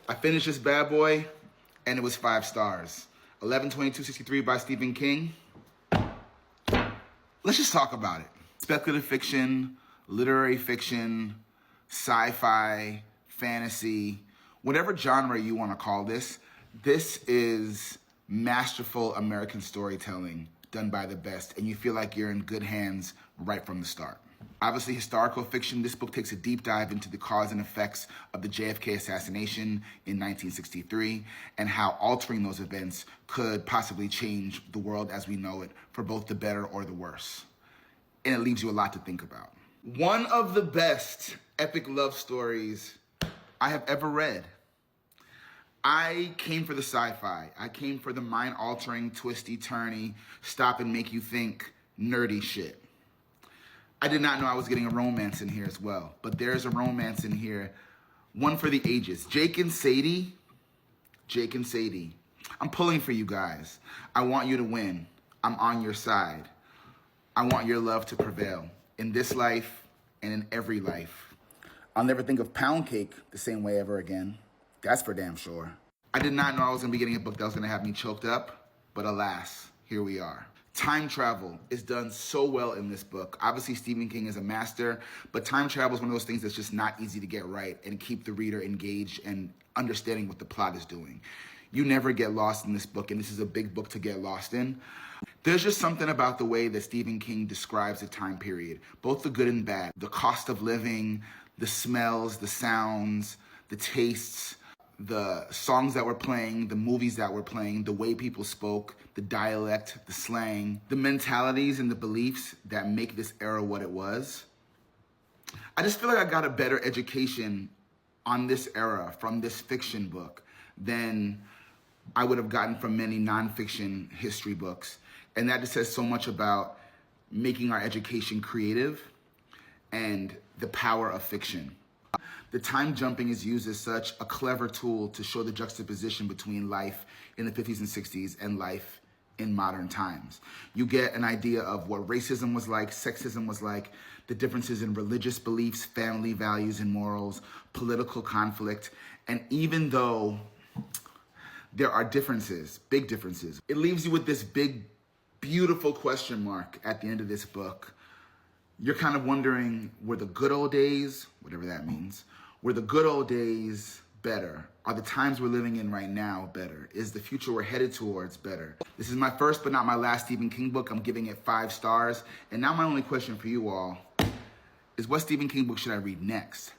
I finished this bad boy, and it was 5 stars. 11/22/63 by Stephen King. Let's just talk about it. Speculative fiction, literary fiction, sci-fi, fantasy, whatever genre you want to call this, this is masterful American storytelling done by the best, and you feel like you're in good hands right from the start. Obviously, historical fiction, this book takes a deep dive into the cause and effects of the JFK assassination in 1963 and how altering those events could possibly change the world as we know it for both the better or the worse. And it leaves you a lot to think about. One of the best epic love stories I have ever read. I came for the sci-fi. I came for the mind-altering, twisty-turny, stop and make you think nerdy shit. I did not know I was getting a romance in here as well, but there's a romance in here, one for the ages. Jake and Sadie, I'm pulling for you guys. I want you to win. I'm on your side. I want your love to prevail in this life and in every life. I'll never think of pound cake the same way ever again. That's for damn sure. I did not know I was gonna be getting a book that was gonna have me choked up, but alas, here we are. Time travel is done so well in this book. Obviously, Stephen King is a master, but time travel is one of those things that's just not easy to get right and keep the reader engaged and understanding what the plot is doing. You never get lost in this book, and this is a big book to get lost in. There's just something about the way that Stephen King describes the time period, both the good and bad, the cost of living, the smells, the sounds, the tastes, the songs that were playing, the movies that were playing, the way people spoke, the dialect, the slang, the mentalities and the beliefs that make this era what it was. I just feel like I got a better education on this era from this fiction book than I would have gotten from many nonfiction history books. And that just says so much about making our education creative and the power of fiction. The time jumping is used as such a clever tool to show the juxtaposition between life in the 50s and 60s and life in modern times. You get an idea of what racism was like, sexism was like, the differences in religious beliefs, family values and morals, political conflict. And even though there are differences, big differences, it leaves you with this big, beautiful question mark at the end of this book. You're kind of wondering, were the good old days, whatever that means, were the good old days better? Are the times we're living in right now better? Is the future we're headed towards better? This is my first but not my last Stephen King book. I'm giving it 5 stars. And now my only question for you all is, what Stephen King book should I read next?